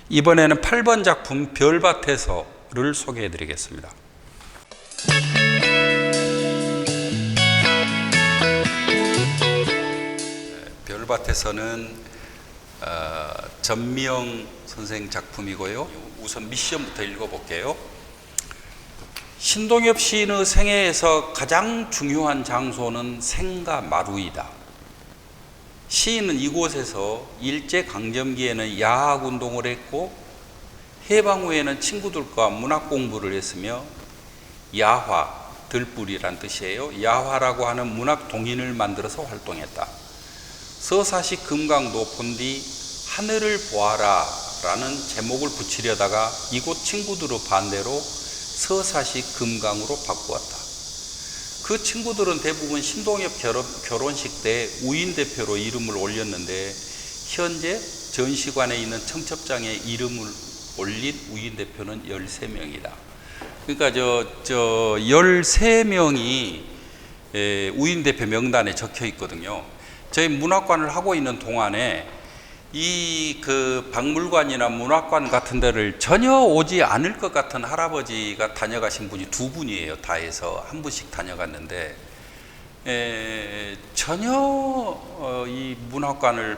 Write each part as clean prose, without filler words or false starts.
이번에는 8번 작품 별밭에서를 소개해 드리겠습니다. 별밭에서는 전미영 선생 작품이고요. 우선 미션부터 읽어볼게요. 신동엽 시인의 생애에서 가장 중요한 장소는 생가 마루이다. 시인은 이곳에서 일제강점기에는 야학운동을 했고 해방 후에는 친구들과 문학 공부를 했으며 야화, 들불이란 뜻이에요. 야화라고 하는 문학 동인을 만들어서 활동했다. 서사시 금강도 본 뒤 하늘을 보아라 라는 제목을 붙이려다가 이곳 친구들의 반대로 서사시 금강으로 바꾸었다. 그 친구들은 대부분 신동엽 결혼식 때 우인 대표로 이름을 올렸는데 현재 전시관에 있는 청첩장에 이름을 올린 우인 대표는 13명이다. 그러니까 저 13명이 우인 대표 명단에 적혀 있거든요. 저희 문학관을 하고 있는 동안에 그 박물관이나 문학관 같은 데를 전혀 오지 않을 것 같은 할아버지가 다녀가신 분이 2분이에요. 다 해서 한 분씩 다녀갔는데 전혀 이 문학관을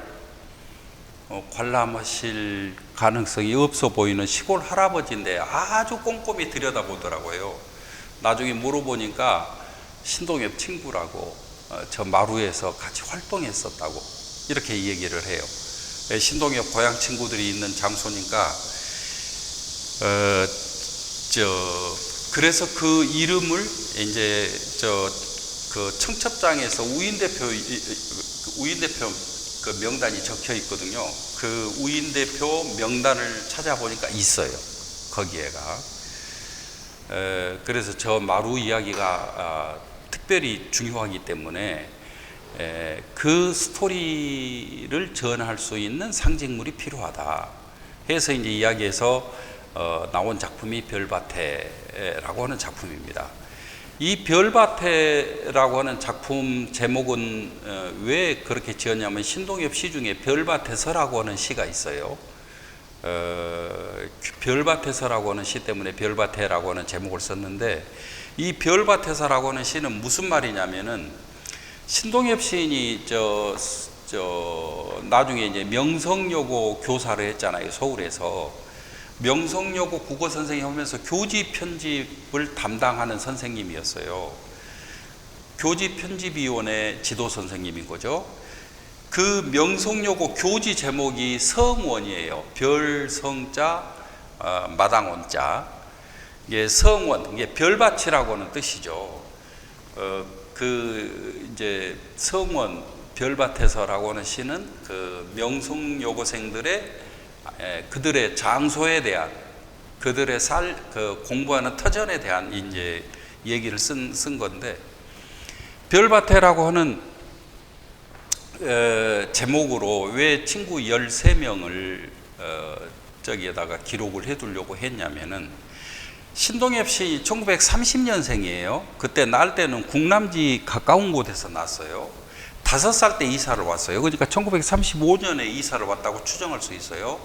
관람하실 가능성이 없어 보이는 시골 할아버지인데 아주 꼼꼼히 들여다보더라고요. 나중에 물어보니까 신동엽 친구라고 저 마루에서 같이 활동했었다고 이렇게 얘기를 해요. 신동엽 고향 친구들이 있는 장소니까 그래서 그 이름을 이제 그 청첩장에서 우인 대표 그 명단이 적혀 있거든요. 그 우인 대표 명단을 찾아보니까 있어요. 거기에가. 그래서 저 마루 이야기가 특별히 중요하기 때문에 그 스토리를 전할 수 있는 상징물이 필요하다 해서 이제 이야기에서 나온 작품이 별밭에라고 하는 작품입니다. 이 별밭에라고 하는 작품 제목은 왜 그렇게 지었냐면 신동엽 시 중에 별밭에서라고 하는 시가 있어요. 별밭에서라고 하는 시 때문에 별밭에라고 하는 제목을 썼는데 이 별밭에서라고 하는 시는 무슨 말이냐면은 신동엽 시인이 나중에 이제 명성여고 교사를 했잖아요. 서울에서 명성여고 국어 선생님 하면서 교지 편집을 담당하는 선생님이었어요. 교지 편집위원회 지도 선생님인 거죠. 그 명성여고 교지 제목이 성원이에요. 별 성자 마당원자. 이게 성원, 이게 별밭이라고 하는 뜻이죠. 이제 성원 별밭에서라고 하는 시는 그 명성여고생들의 그들의 장소에 대한 그들의 그 공부하는 터전에 대한 이제 얘기를 쓴 건데 별밭에라고 하는 제목으로 왜 친구 13명을 저기에다가 기록을 해두려고 했냐면은 신동엽 시 1930년생이에요. 그때 날 때는 국남지 가까운 곳에서 났어요. 5살 때 이사를 왔어요. 그러니까 1935년에 이사를 왔다고 추정할 수 있어요.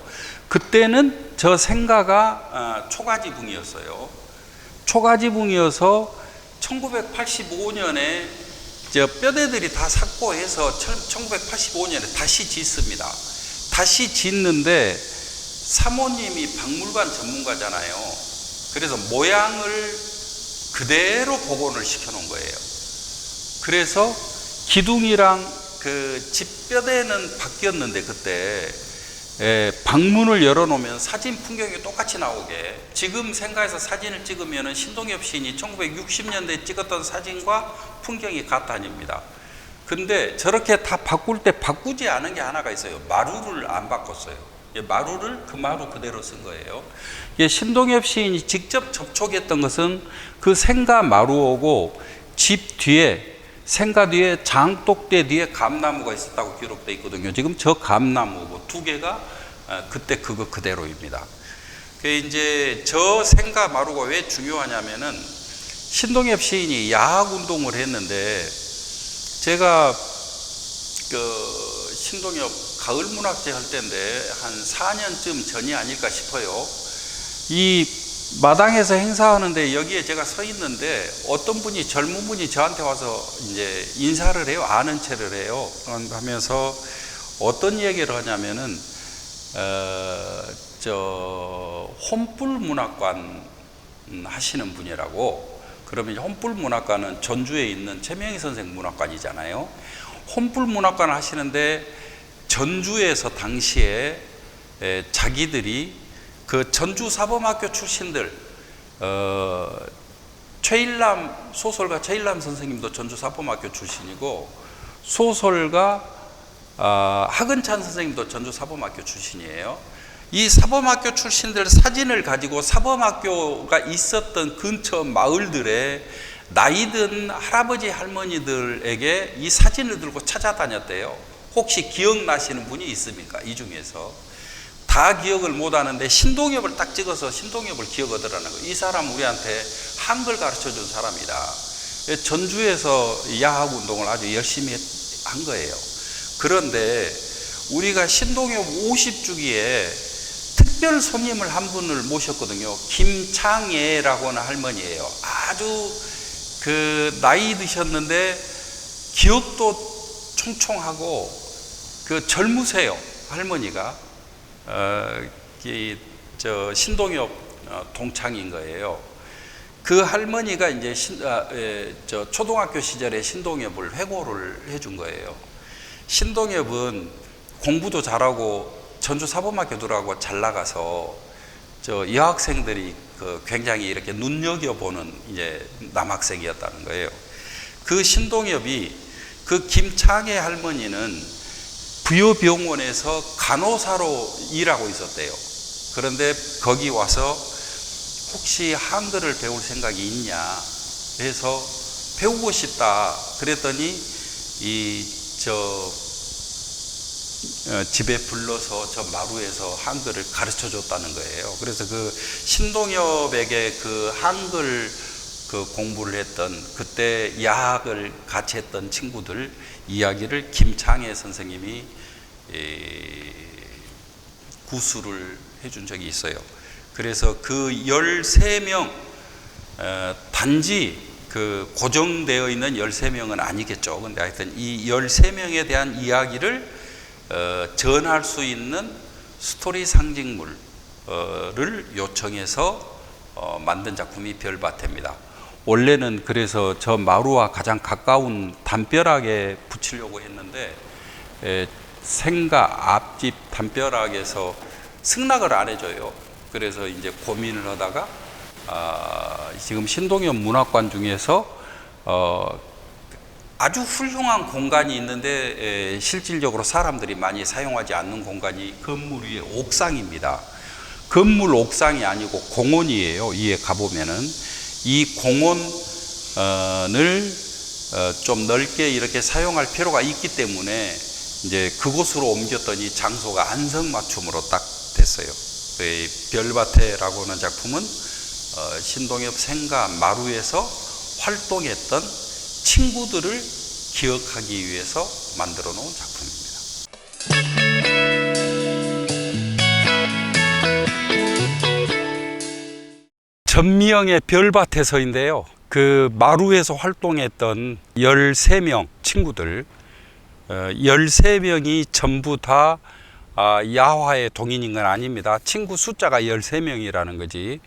그때는 저 생가가 초가지붕이었어요. 초가지붕이어서 1985년에 저 뼈대들이 다 삭고해서 1985년에 다시 짓습니다. 다시 짓는데 사모님이 박물관 전문가잖아요. 그래서 모양을 그대로 복원을 시켜놓은 거예요. 그래서 기둥이랑 그 집뼈대는 바뀌었는데 그때 방문을 열어놓으면 사진 풍경이 똑같이 나오게 지금 생가에서 사진을 찍으면 신동엽 시인이 1960년대에 찍었던 사진과 풍경이 같다닙니다. 근데 저렇게 다 바꿀 때 바꾸지 않은 게 하나가 있어요. 마루를 안 바꿨어요. 마루를 그 마루 그대로 쓴 거예요. 신동엽 시인이 직접 접촉했던 것은 그 생가 마루오고 집 뒤에 생가 뒤에 장독대 뒤에 감나무가 있었다고 기록되어 있거든요. 지금 저 감나무 2개가 그때 그거 그대로입니다. 이제 저 생가 마루가 왜 중요하냐면은 신동엽 시인이 야학 운동을 했는데 제가 그 신동엽 가을 문학제 할 때인데 한 4년쯤 전이 아닐까 싶어요. 이 마당에서 행사하는데 여기에 제가 서 있는데 어떤 분이 젊은 분이 저한테 와서 이제 인사를 해요. 아는 체를 해요. 하면서 어떤 얘기를 하냐면은 혼불 문학관 하시는 분이라고. 그러면 혼불 문학관은 전주에 있는 최명희 선생 문학관이잖아요. 혼불 문학관을 하시는데 전주에서 당시에 자기들이 그 전주 사범학교 출신들, 최일남 소설가 최일남 선생님도 전주 사범학교 출신이고, 소설가 하근찬 선생님도 전주 사범학교 출신이에요. 이 사범학교 출신들 사진을 가지고 사범학교가 있었던 근처 마을들에 나이든 할아버지 할머니들에게 이 사진을 들고 찾아다녔대요. 혹시 기억나시는 분이 있습니까? 이 중에서 다 기억을 못하는데 신동엽을 딱 찍어서 신동엽을 기억하더라는 거예요. 이 사람 우리한테 한글 가르쳐준 사람이다. 전주에서 야학 운동을 아주 열심히 한 거예요. 그런데 우리가 신동엽 50주기에 특별 손님을 한 분을 모셨거든요. 김창애라고 하는 할머니예요. 아주 그 나이 드셨는데 기억도 총총하고 그 젊으세요. 할머니가 신동엽 동창인 거예요. 그 할머니가 이제 초등학교 시절에 신동엽을 회고를 해준 거예요. 신동엽은 공부도 잘하고 전주 사범학교들하고 잘 나가서 여학생들이 굉장히 이렇게 눈여겨보는 이제 남학생이었다는 거예요. 그 신동엽이 그 김창애 할머니는 부여병원에서 간호사로 일하고 있었대요. 그런데 거기 와서 혹시 한글을 배울 생각이 있냐 해서 배우고 싶다 그랬더니 집에 불러서 저 마루에서 한글을 가르쳐 줬다는 거예요. 그래서 그 신동엽에게 그 한글 그 공부를 했던 그때 야학을 같이 했던 친구들 이야기를 김창애 선생님이 구술을 해준 적이 있어요. 그래서 그 13명 단지 그 고정되어 있는 13명은 아니겠죠. 근데 하여튼 이 13명에 대한 이야기를 전할 수 있는 스토리 상징물을 요청해서 만든 작품이 별밭에입니다. 원래는 그래서 저 마루와 가장 가까운 담벼락에 붙이려고 했는데 생가 앞집 담벼락에서 승낙을 안 해줘요. 그래서 이제 고민을 하다가 지금 신동엽 문학관 중에서 아주 훌륭한 공간이 있는데 실질적으로 사람들이 많이 사용하지 않는 공간이 건물 위에 옥상입니다. 건물 옥상이 아니고 공원이에요. 위에 가보면은 이 공원을 좀 넓게 이렇게 사용할 필요가 있기 때문에 이제 그곳으로 옮겼더니 장소가 안성맞춤으로 딱 됐어요. 별밭에라고 하는 작품은 신동엽 생가 마루에서 활동했던 친구들을 기억하기 위해서 만들어 놓은 작품입니다. 전미영의 별밭에서인데요. 그 마루에서 활동했던 13명 친구들 13명이 전부 다 야화의 동인인 건 아닙니다. 친구 숫자가 13명이라는 거지.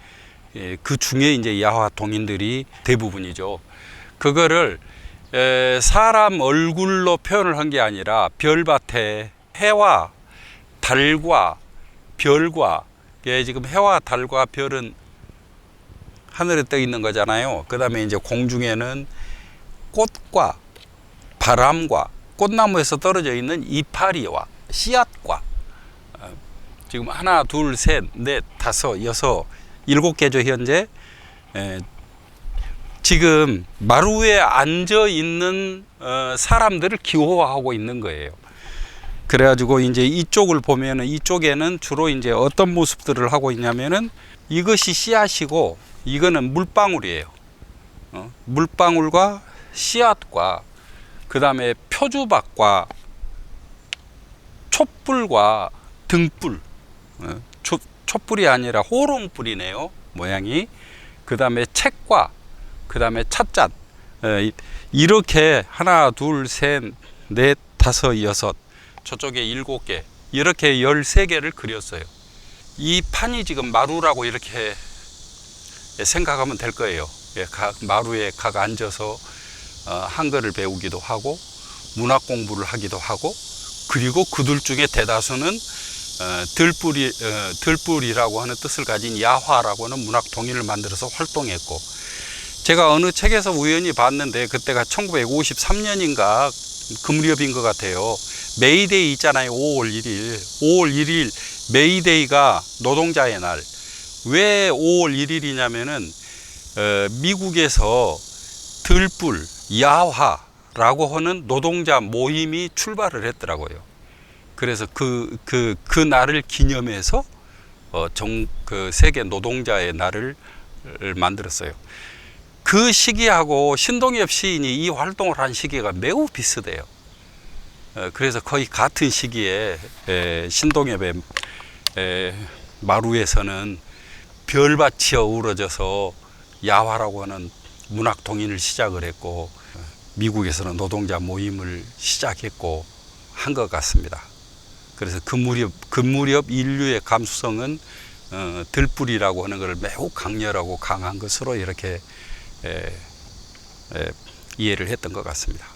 그 중에 이제 야화 동인들이 대부분이죠. 그거를 사람 얼굴로 표현을 한 게 아니라 별밭에 해와 달과 별과 지금 해와 달과 별은 하늘에 떠 있는 거잖아요. 그 다음에 이제 공중에는 꽃과 바람과 꽃나무에서 떨어져 있는 이파리와 씨앗과 지금 하나, 둘, 셋, 넷, 다섯, 여섯, 7개죠 현재. 지금 마루에 앉아 있는 사람들을 기호하고 있는 거예요. 그래가지고 이제 이쪽을 보면은 이쪽에는 주로 이제 어떤 모습들을 하고 있냐면은 이것이 씨앗이고 이거는 물방울이에요. 물방울과 씨앗과 그 다음에 표주박과 촛불과 등불, 촛불이 아니라 호롱불이네요, 모양이. 그 다음에 책과 그 다음에 찻잔, 이렇게 하나 둘 셋 넷 다섯 여섯, 저쪽에 7개, 이렇게 13개를 그렸어요. 이 판이 지금 마루라고 이렇게 생각하면 될 거예요. 마루에 각 앉아서 한글을 배우기도 하고 문학 공부를 하기도 하고, 그리고 그들 중에 대다수는 들불이라고 하는 뜻을 가진 야화라고 하는 문학 동인을 만들어서 활동했고, 제가 어느 책에서 우연히 봤는데 그때가 1953년인가 그 무렵인 것 같아요. 메이데이 있잖아요. 5월 1일. 5월 1일 메이데이가 노동자의 날. 왜 5월 1일이냐면은 미국에서 들불, 야화라고 하는 노동자 모임이 출발을 했더라고요. 그래서 그 날을 기념해서 그 세계 노동자의 날을 만들었어요. 그 시기하고 신동엽 시인이 이 활동을 한 시기가 매우 비슷해요. 그래서 거의 같은 시기에 신동엽의 마루에서는 별밭이 어우러져서 야화라고 하는 문학 동인을 시작을 했고, 미국에서는 노동자 모임을 시작했고 한 것 같습니다. 그래서 그 무렵 인류의 감수성은 들불이라고 하는 것을 매우 강렬하고 강한 것으로 이렇게 이해를 했던 것 같습니다.